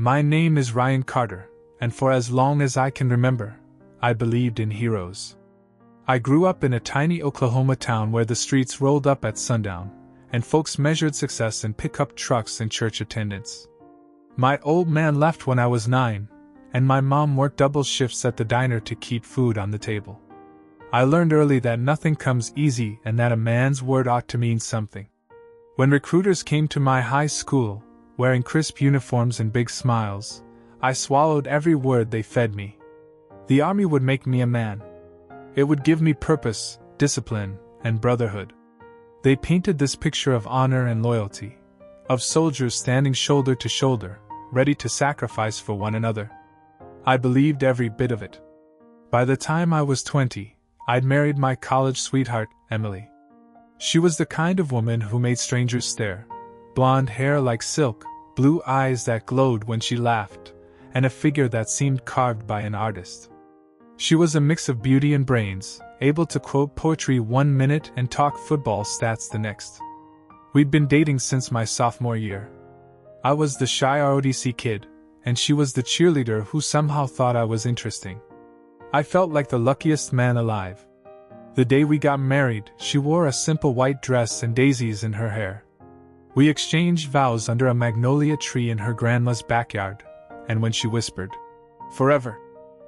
My name is Ryan Carter, and for as long as I can remember, I believed in heroes. I grew up in a tiny Oklahoma town where the streets rolled up at sundown, and folks measured success in pickup trucks and church attendance. My old man left when I was 9, and my mom worked double shifts at the diner to keep food on the table. I learned early that nothing comes easy and that a man's word ought to mean something. When recruiters came to my high school, wearing crisp uniforms and big smiles, I swallowed every word they fed me. The army would make me a man. It would give me purpose, discipline, and brotherhood. They painted this picture of honor and loyalty, of soldiers standing shoulder to shoulder, ready to sacrifice for one another. I believed every bit of it. By the time I was 20, I'd married my college sweetheart, Emily. She was the kind of woman who made strangers stare. Blonde hair like silk, blue eyes that glowed when she laughed, and a figure that seemed carved by an artist. She was a mix of beauty and brains, able to quote poetry 1 minute and talk football stats the next. We'd been dating since my sophomore year. I was the shy ROTC kid, and she was the cheerleader who somehow thought I was interesting. I felt like the luckiest man alive. The day we got married, she wore a simple white dress and daisies in her hair. We exchanged vows under a magnolia tree in her grandma's backyard, and when she whispered, "Forever,"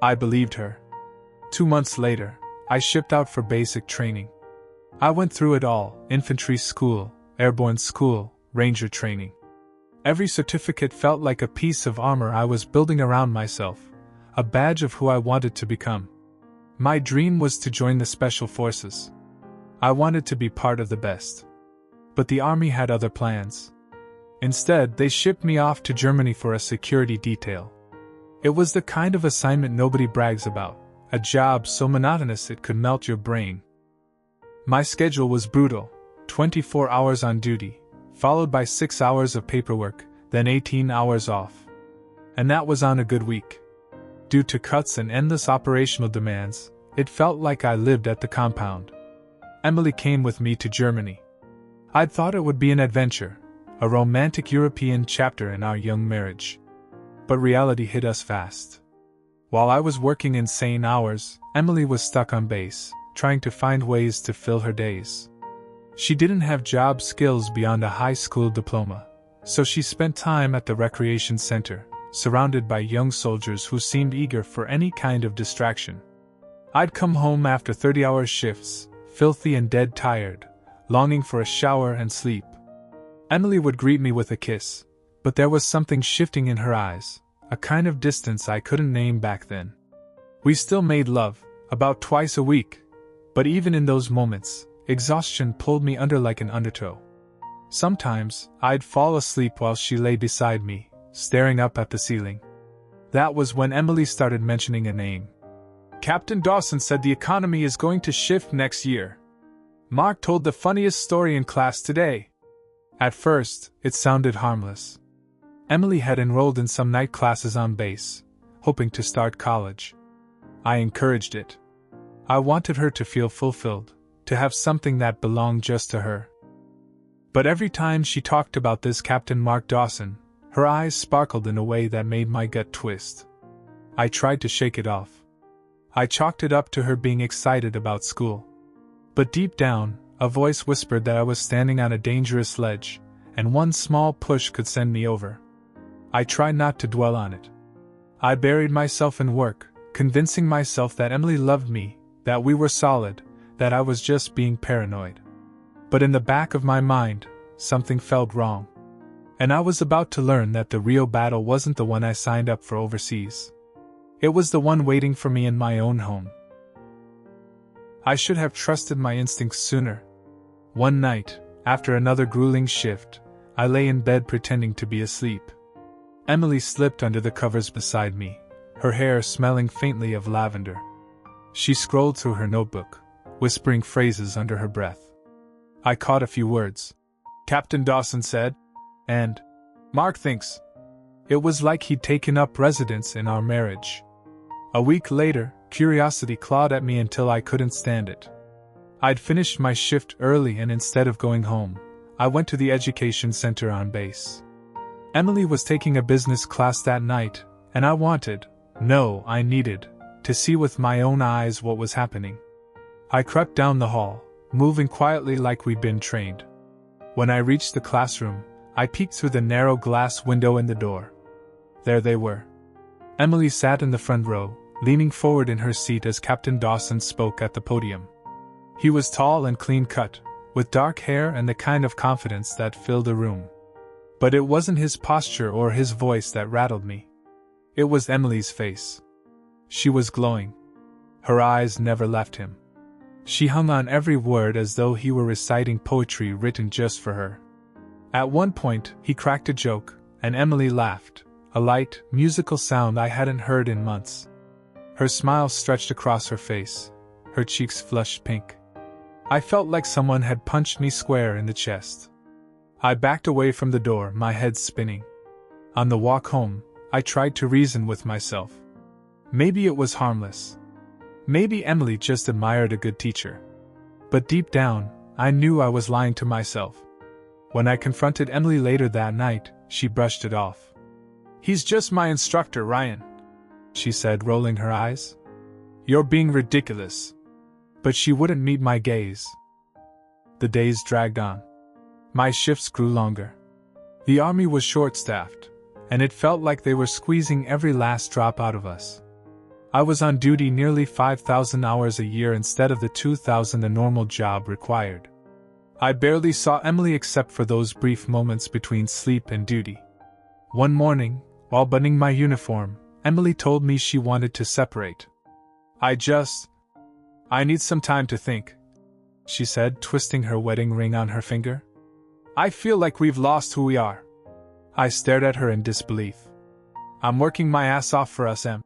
I believed her. 2 months later, I shipped out for basic training. I went through it all: infantry school, airborne school, ranger training. Every certificate felt like a piece of armor I was building around myself, a badge of who I wanted to become. My dream was to join the Special Forces. I wanted to be part of the best. But the Army had other plans. Instead, they shipped me off to Germany for a security detail. It was the kind of assignment nobody brags about, a job so monotonous it could melt your brain. My schedule was brutal: 24 hours on duty, followed by 6 hours of paperwork, then 18 hours off. And that was on a good week. Due to cuts and endless operational demands, it felt like I lived at the compound. Emily came with me to Germany. I'd thought it would be an adventure, a romantic European chapter in our young marriage. But reality hit us fast. While I was working insane hours, Emily was stuck on base, trying to find ways to fill her days. She didn't have job skills beyond a high school diploma, so she spent time at the recreation center, surrounded by young soldiers who seemed eager for any kind of distraction. I'd come home after 30-hour shifts, filthy and dead tired, longing for a shower and sleep. Emily would greet me with a kiss, but there was something shifting in her eyes, a kind of distance I couldn't name back then. We still made love, about twice a week, but even in those moments, exhaustion pulled me under like an undertow. Sometimes, I'd fall asleep while she lay beside me, staring up at the ceiling. That was when Emily started mentioning a name. "Captain Dawson said the economy is going to shift next year. Mark told the funniest story in class today." At first, it sounded harmless. Emily had enrolled in some night classes on base, hoping to start college. I encouraged it. I wanted her to feel fulfilled, to have something that belonged just to her. But every time she talked about this Captain Mark Dawson, her eyes sparkled in a way that made my gut twist. I tried to shake it off. I chalked it up to her being excited about school. But deep down, a voice whispered that I was standing on a dangerous ledge, and one small push could send me over. I tried not to dwell on it. I buried myself in work, convincing myself that Emily loved me, that we were solid, that I was just being paranoid. But in the back of my mind, something felt wrong. And I was about to learn that the real battle wasn't the one I signed up for overseas. It was the one waiting for me in my own home. I should have trusted my instincts sooner. One night, after another grueling shift, I lay in bed pretending to be asleep. Emily slipped under the covers beside me, her hair smelling faintly of lavender. She scrolled through her notebook, whispering phrases under her breath. I caught a few words. "Captain Dawson said," and "Mark thinks." It was like he'd taken up residence in our marriage. A week later, curiosity clawed at me until I couldn't stand it. I'd finished my shift early, and instead of going home, I went to the education center on base. Emily was taking a business class that night, and I needed, to see with my own eyes what was happening. I crept down the hall, moving quietly like we'd been trained. When I reached the classroom, I peeked through the narrow glass window in the door. There they were. Emily sat in the front row, leaning forward in her seat as Captain Dawson spoke at the podium. He was tall and clean-cut, with dark hair and the kind of confidence that filled the room. But it wasn't his posture or his voice that rattled me. It was Emily's face. She was glowing. Her eyes never left him. She hung on every word as though he were reciting poetry written just for her. At one point, he cracked a joke, and Emily laughed, a light, musical sound I hadn't heard in months. Her smile stretched across her face, her cheeks flushed pink. I felt like someone had punched me square in the chest. I backed away from the door, my head spinning. On the walk home, I tried to reason with myself. Maybe it was harmless. Maybe Emily just admired a good teacher. But deep down, I knew I was lying to myself. When I confronted Emily later that night, she brushed it off. "He's just my instructor, Ryan," she said, rolling her eyes. "You're being ridiculous." But she wouldn't meet my gaze. The days dragged on. My shifts grew longer. The army was short-staffed, and it felt like they were squeezing every last drop out of us. I was on duty nearly 5,000 hours a year instead of the 2,000 the normal job required. I barely saw Emily except for those brief moments between sleep and duty. One morning, while buttoning my uniform, Emily told me she wanted to separate. I need some time to think," she said, twisting her wedding ring on her finger. "I feel like we've lost who we are." I stared at her in disbelief. "I'm working my ass off for us, Em,"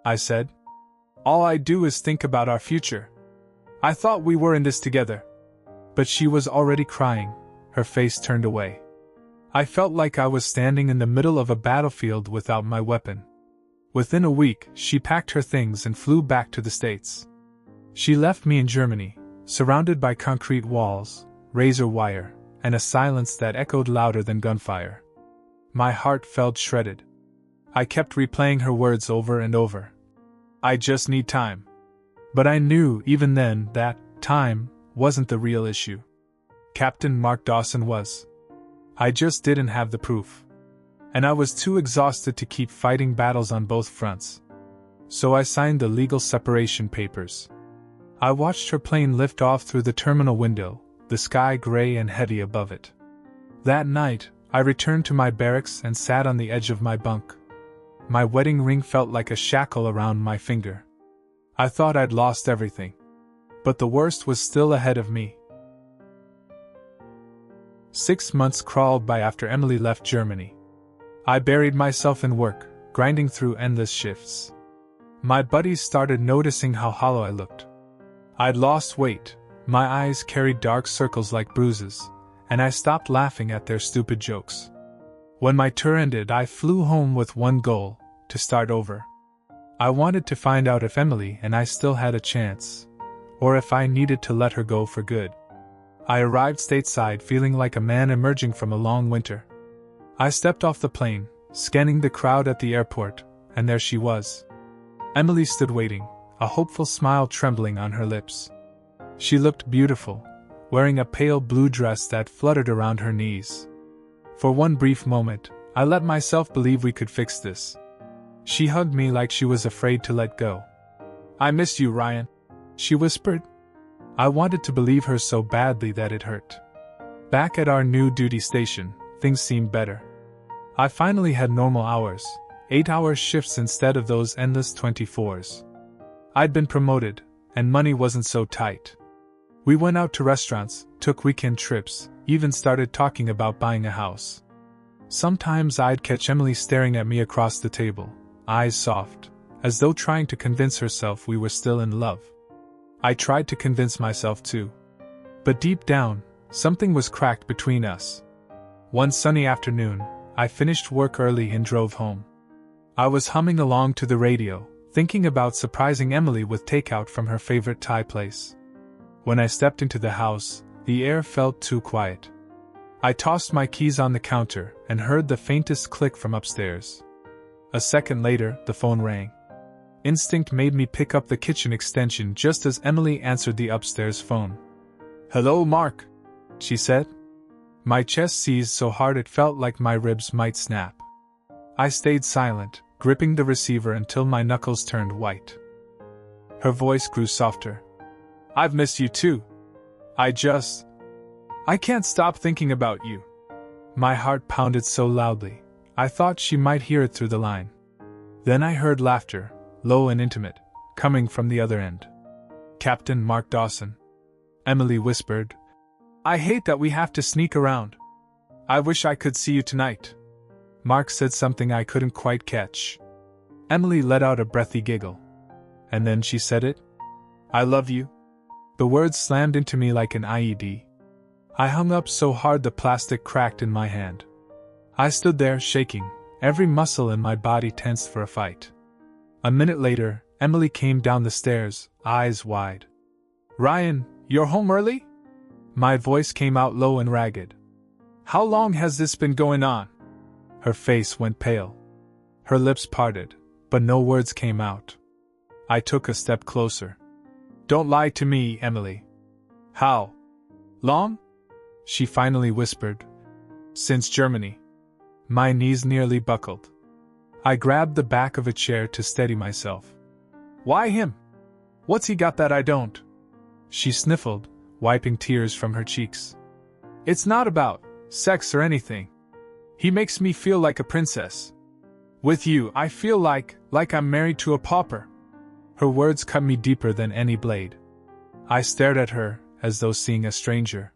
I said. "All I do is think about our future. I thought we were in this together." But she was already crying, her face turned away. I felt like I was standing in the middle of a battlefield without my weapon. Within a week, she packed her things and flew back to the States. She left me in Germany, surrounded by concrete walls, razor wire, and a silence that echoed louder than gunfire. My heart felt shredded. I kept replaying her words over and over. "I just need time." But I knew, even then, that time wasn't the real issue. Captain Mark Dawson was. I just didn't have the proof. And I was too exhausted to keep fighting battles on both fronts. So I signed the legal separation papers. I watched her plane lift off through the terminal window, the sky gray and heavy above it. That night, I returned to my barracks and sat on the edge of my bunk. My wedding ring felt like a shackle around my finger. I thought I'd lost everything. But the worst was still ahead of me. 6 months crawled by after Emily left Germany. I buried myself in work, grinding through endless shifts. My buddies started noticing how hollow I looked. I'd lost weight, my eyes carried dark circles like bruises, and I stopped laughing at their stupid jokes. When my tour ended, I flew home with one goal: to start over. I wanted to find out if Emily and I still had a chance, or if I needed to let her go for good. I arrived stateside feeling like a man emerging from a long winter. I stepped off the plane, scanning the crowd at the airport, and there she was. Emily stood waiting, a hopeful smile trembling on her lips. She looked beautiful, wearing a pale blue dress that fluttered around her knees. For one brief moment, I let myself believe we could fix this. She hugged me like she was afraid to let go. "I miss you, Ryan," she whispered. I wanted to believe her so badly that it hurt. Back at our new duty station, things seemed better. I finally had normal hours, 8-hour shifts instead of those endless 24s. I'd been promoted, and money wasn't so tight. We went out to restaurants, took weekend trips, even started talking about buying a house. Sometimes I'd catch Emily staring at me across the table, eyes soft, as though trying to convince herself we were still in love. I tried to convince myself too. But deep down, something was cracked between us. One sunny afternoon, I finished work early and drove home. I was humming along to the radio, thinking about surprising Emily with takeout from her favorite Thai place. When I stepped into the house, the air felt too quiet. I tossed my keys on the counter and heard the faintest click from upstairs. A second later, the phone rang. Instinct made me pick up the kitchen extension just as Emily answered the upstairs phone. "Hello, Mark," she said. My chest seized so hard it felt like my ribs might snap. I stayed silent, gripping the receiver until my knuckles turned white. Her voice grew softer. "I've missed you too. I can't stop thinking about you." My heart pounded so loudly, I thought she might hear it through the line. Then I heard laughter, low and intimate, coming from the other end. "Captain Mark Dawson," Emily whispered. "I hate that we have to sneak around. I wish I could see you tonight." Mark said something I couldn't quite catch. Emily let out a breathy giggle. And then she said it. "I love you." The words slammed into me like an IED. I hung up so hard the plastic cracked in my hand. I stood there shaking, every muscle in my body tensed for a fight. A minute later, Emily came down the stairs, eyes wide. "Ryan, you're home early?" My voice came out low and ragged. "How long has this been going on?" Her face went pale. Her lips parted, but no words came out. I took a step closer. "Don't lie to me, Emily." "How long?" she finally whispered. "Since Germany." My knees nearly buckled. I grabbed the back of a chair to steady myself. "Why him? What's he got that I don't?" She sniffled, wiping tears from her cheeks. "It's not about sex or anything. He makes me feel like a princess. With you, I feel like I'm married to a pauper." Her words cut me deeper than any blade. I stared at her, as though seeing a stranger.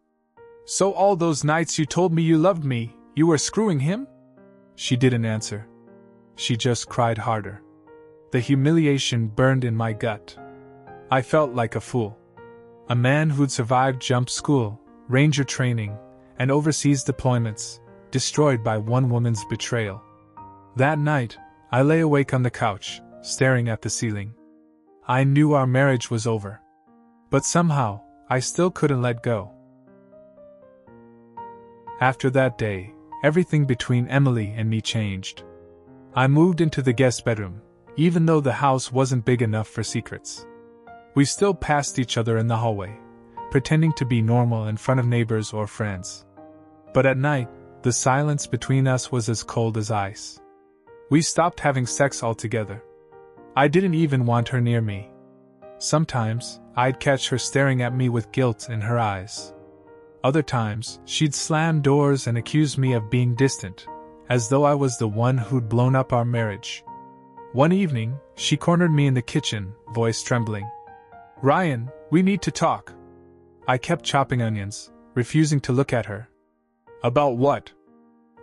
"So all those nights you told me you loved me, you were screwing him?" She didn't answer. She just cried harder. The humiliation burned in my gut. I felt like a fool. A man who'd survived jump school, ranger training, and overseas deployments, destroyed by one woman's betrayal. That night, I lay awake on the couch, staring at the ceiling. I knew our marriage was over. But somehow, I still couldn't let go. After that day, everything between Emily and me changed. I moved into the guest bedroom, even though the house wasn't big enough for secrets. We still passed each other in the hallway, pretending to be normal in front of neighbors or friends. But at night, the silence between us was as cold as ice. We stopped having sex altogether. I didn't even want her near me. Sometimes, I'd catch her staring at me with guilt in her eyes. Other times, she'd slam doors and accuse me of being distant, as though I was the one who'd blown up our marriage. One evening, she cornered me in the kitchen, voice trembling. "Ryan, we need to talk." I kept chopping onions, refusing to look at her. "About what?"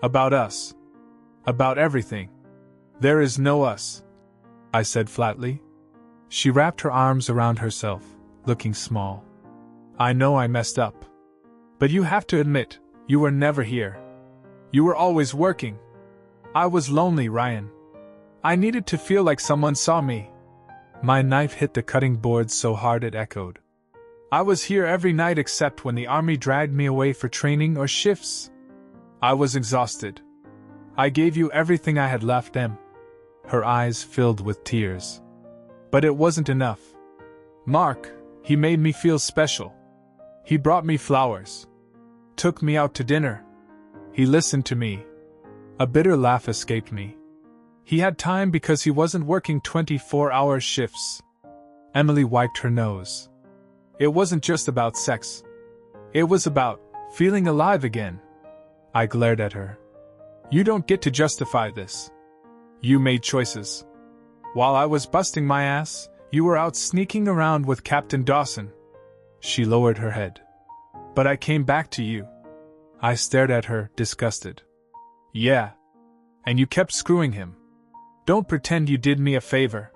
"About us. About everything." "There is no us," I said flatly. She wrapped her arms around herself, looking small. "I know I messed up. But you have to admit, you were never here. You were always working. I was lonely, Ryan. I needed to feel like someone saw me." My knife hit the cutting board so hard it echoed. "I was here every night except when the army dragged me away for training or shifts. I was exhausted. I gave you everything I had left, Em." Her eyes filled with tears. "But it wasn't enough. Mark, he made me feel special. He brought me flowers. Took me out to dinner. He listened to me." A bitter laugh escaped me. "He had time because he wasn't working 24-hour shifts." Emily wiped her nose. "It wasn't just about sex. It was about feeling alive again." I glared at her. "You don't get to justify this. You made choices. While I was busting my ass, you were out sneaking around with Captain Dawson." She lowered her head. "But I came back to you." I stared at her, disgusted. "Yeah. And you kept screwing him. Don't pretend you did me a favor."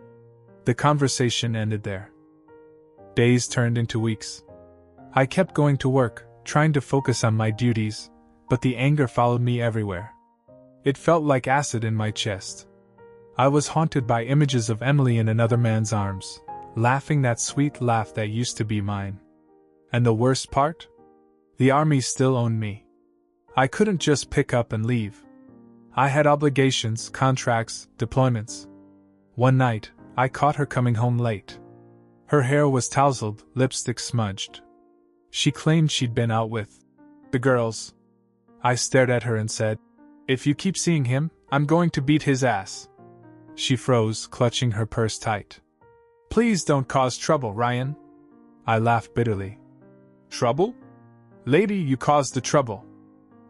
The conversation ended there. Days turned into weeks. I kept going to work, trying to focus on my duties, but the anger followed me everywhere. It felt like acid in my chest. I was haunted by images of Emily in another man's arms, laughing that sweet laugh that used to be mine. And the worst part? The army still owned me. I couldn't just pick up and leave. I had obligations, contracts, deployments. One night, I caught her coming home late. Her hair was tousled, lipstick smudged. She claimed she'd been out with the girls. I stared at her and said, "If you keep seeing him, I'm going to beat his ass." She froze, clutching her purse tight. "Please don't cause trouble, Ryan." I laughed bitterly. "Trouble? Lady, you caused the trouble."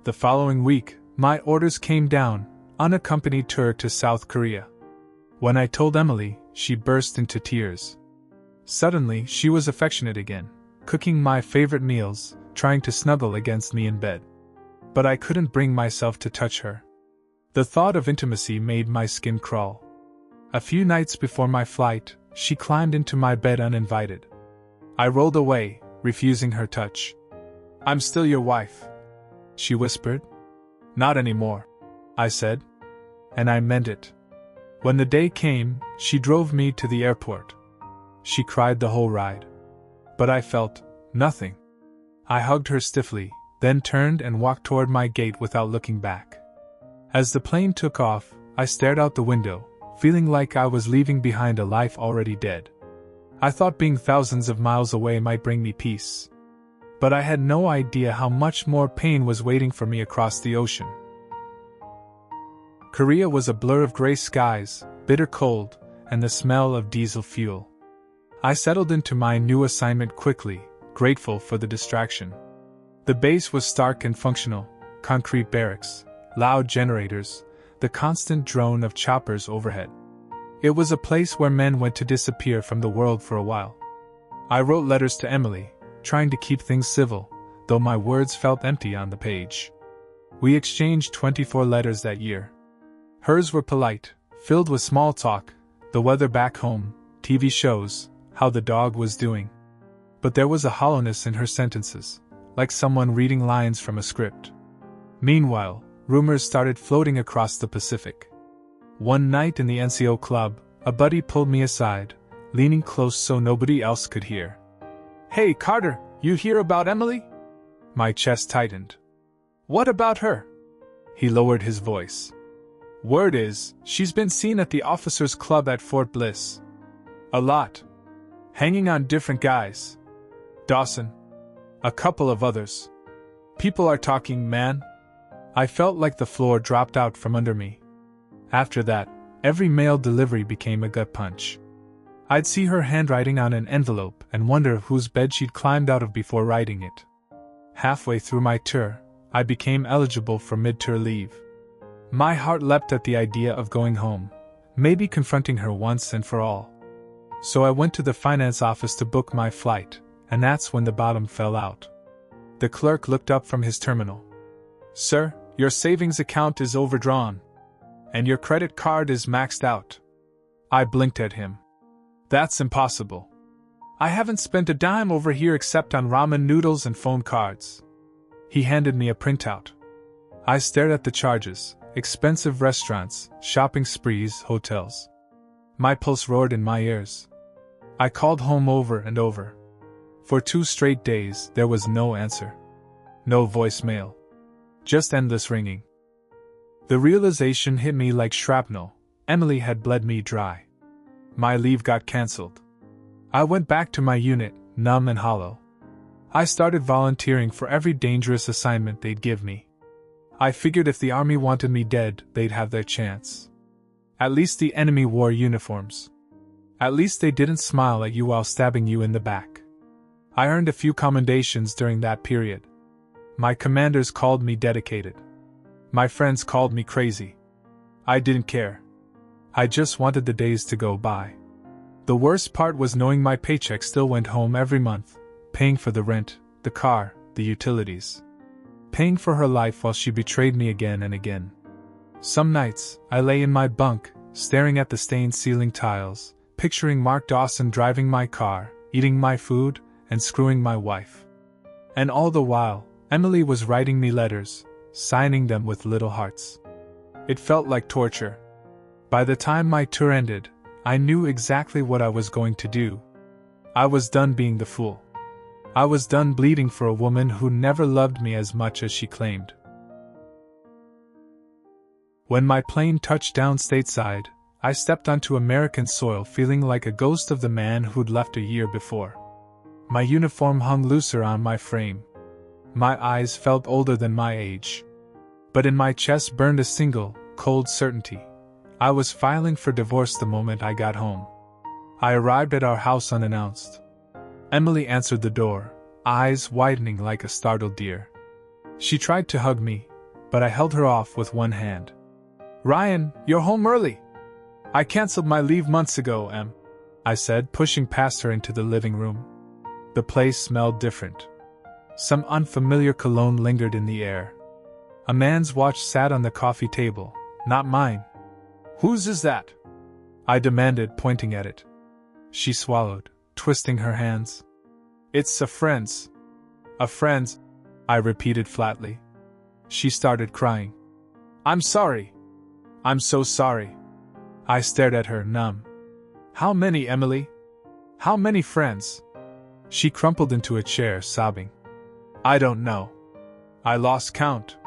The following week, my orders came down, unaccompanied tour to South Korea. When I told Emily, she burst into tears. Suddenly, she was affectionate again, cooking my favorite meals, trying to snuggle against me in bed. But I couldn't bring myself to touch her. The thought of intimacy made my skin crawl. A few nights before my flight, she climbed into my bed uninvited. I rolled away, refusing her touch. "I'm still your wife," she whispered. "Not anymore," I said. And I meant it. When the day came, she drove me to the airport. She cried the whole ride. But I felt nothing. I hugged her stiffly, then turned and walked toward my gate without looking back. As the plane took off, I stared out the window, feeling like I was leaving behind a life already dead. I thought being thousands of miles away might bring me peace. But I had no idea how much more pain was waiting for me across the ocean. Korea was a blur of gray skies, bitter cold, and the smell of diesel fuel. I settled into my new assignment quickly, grateful for the distraction. The base was stark and functional: concrete barracks, loud generators, the constant drone of choppers overhead. It was a place where men went to disappear from the world for a while. I wrote letters to Emily, trying to keep things civil, though my words felt empty on the page. We exchanged 24 letters that year. Hers were polite, filled with small talk, the weather back home, TV shows, how the dog was doing. But there was a hollowness in her sentences, like someone reading lines from a script. Meanwhile, rumors started floating across the Pacific. One night in the NCO club, a buddy pulled me aside, leaning close so nobody else could hear. "Hey, Carter, you hear about Emily?" My chest tightened. "What about her?" He lowered his voice. "Word is, she's been seen at the officers' club at Fort Bliss. A lot. Hanging on different guys. Dawson. A couple of others. People are talking, man." I felt like the floor dropped out from under me. After that, every mail delivery became a gut punch. I'd see her handwriting on an envelope and wonder whose bed she'd climbed out of before writing it. Halfway through my tour, I became eligible for mid-tour leave. My heart leapt at the idea of going home, maybe confronting her once and for all. So I went to the finance office to book my flight, and that's when the bottom fell out. The clerk looked up from his terminal. "Sir, your savings account is overdrawn. And your credit card is maxed out." I blinked at him. "That's impossible. I haven't spent a dime over here except on ramen noodles and phone cards." He handed me a printout. I stared at the charges: expensive restaurants, shopping sprees, hotels. My pulse roared in my ears. I called home over and over. For 2 straight days, there was no answer. No voicemail. Just endless ringing. The realization hit me like shrapnel: Emily had bled me dry. My leave got cancelled. I went back to my unit, numb and hollow. I started volunteering for every dangerous assignment they'd give me. I figured if the army wanted me dead, they'd have their chance. At least the enemy wore uniforms. At least they didn't smile at you while stabbing you in the back. I earned a few commendations during that period. My commanders called me dedicated. My friends called me crazy. I didn't care. I just wanted the days to go by. The worst part was knowing my paycheck still went home every month, paying for the rent, the car, the utilities. Paying for her life while she betrayed me again and again. Some nights, I lay in my bunk, staring at the stained ceiling tiles, picturing Mark Dawson driving my car, eating my food, and screwing my wife. And all the while, Emily was writing me letters, signing them with little hearts. It felt like torture. By the time my tour ended, I knew exactly what I was going to do. I was done being the fool. I was done bleeding for a woman who never loved me as much as she claimed. When my plane touched down stateside, I stepped onto American soil feeling like a ghost of the man who'd left a year before. My uniform hung looser on my frame. My eyes felt older than my age. But in my chest burned a single, cold certainty. I was filing for divorce the moment I got home. I arrived at our house unannounced. Emily answered the door, eyes widening like a startled deer. She tried to hug me, but I held her off with one hand. "Ryan, you're home early." "I canceled my leave months ago, Em," I said, pushing past her into the living room. The place smelled different. Some unfamiliar cologne lingered in the air. A man's watch sat on the coffee table, not mine. "Whose is that?" I demanded, pointing at it. She swallowed, twisting her hands. "It's a friend's." "A friend's," I repeated flatly. She started crying. "I'm sorry. I'm so sorry." I stared at her, numb. "How many, Emily? How many friends?" She crumpled into a chair, sobbing. "I don't know. I lost count."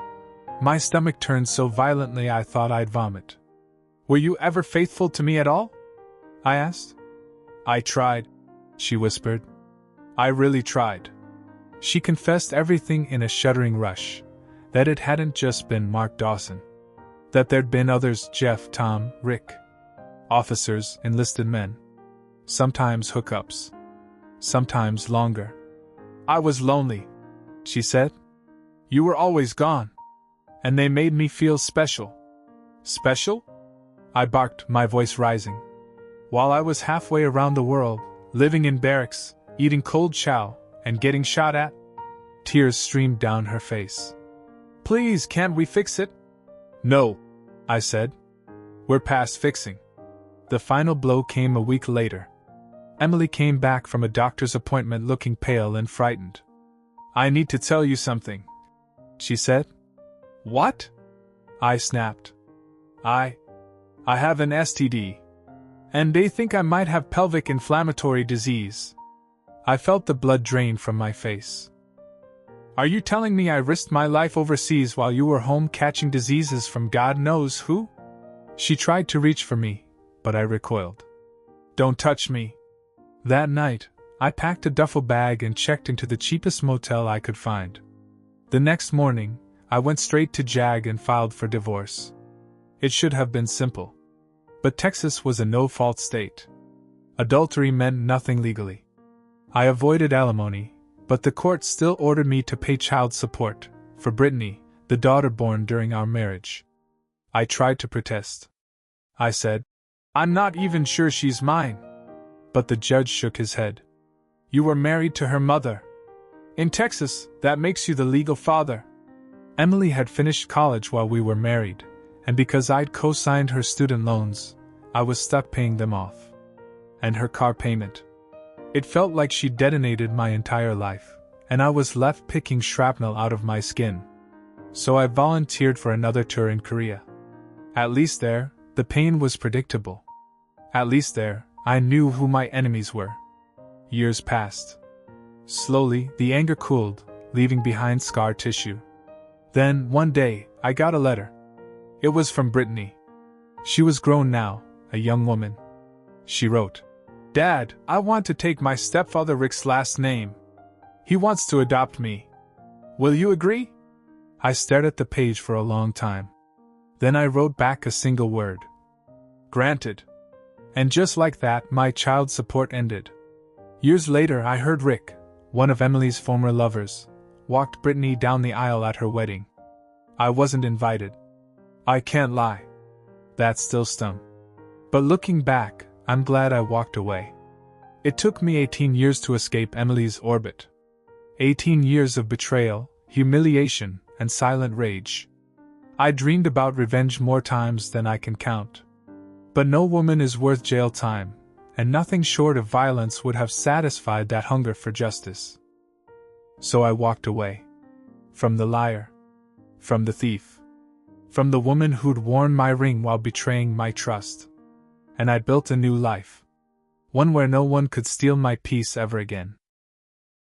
My stomach turned so violently I thought I'd vomit. "Were you ever faithful to me at all?" I asked. "I tried," she whispered. "I really tried." She confessed everything in a shuddering rush. That it hadn't just been Mark Dawson. That there'd been others, Jeff, Tom, Rick. Officers, enlisted men. Sometimes hookups. Sometimes longer. "I was lonely," she said. "You were always gone. And they made me feel special." "Special?" I barked, my voice rising. "While I was halfway around the world, living in barracks, eating cold chow, and getting shot at?" Tears streamed down her face. "Please, can't we fix it?" "No," I said. "We're past fixing." The final blow came a week later. Emily came back from a doctor's appointment looking pale and frightened. "I need to tell you something," she said. "What?" I snapped. I have an STD. And they think I might have pelvic inflammatory disease." I felt the blood drain from my face. "Are you telling me I risked my life overseas while you were home catching diseases from God knows who?" She tried to reach for me, but I recoiled. "Don't touch me." That night, I packed a duffel bag and checked into the cheapest motel I could find. The next morning, I went straight to JAG and filed for divorce. It should have been simple. But Texas was a no-fault state. Adultery meant nothing legally. I avoided alimony, but the court still ordered me to pay child support for Brittany, the daughter born during our marriage. I tried to protest. I said, "I'm not even sure she's mine." But the judge shook his head. "You were married to her mother. In Texas, that makes you the legal father." Emily had finished college while we were married, and because I'd co-signed her student loans, I was stuck paying them off. And her car payment. It felt like she detonated my entire life, and I was left picking shrapnel out of my skin. So I volunteered for another tour in Korea. At least there, the pain was predictable. At least there, I knew who my enemies were. Years passed. Slowly, the anger cooled, leaving behind scar tissue. Then, one day, I got a letter. It was from Brittany. She was grown now, a young woman. She wrote, "Dad, I want to take my stepfather Rick's last name. He wants to adopt me. Will you agree?" I stared at the page for a long time. Then I wrote back a single word. "Granted." And just like that, my child support ended. Years later, I heard Rick, one of Emily's former lovers, walked Brittany down the aisle at her wedding. I wasn't invited. I can't lie. That still stung. But looking back, I'm glad I walked away. It took me 18 years to escape Emily's orbit. 18 years of betrayal, humiliation, and silent rage. I dreamed about revenge more times than I can count. But no woman is worth jail time, and nothing short of violence would have satisfied that hunger for justice. So I walked away. From the liar. From the thief. From the woman who'd worn my ring while betraying my trust. And I built a new life. One where no one could steal my peace ever again.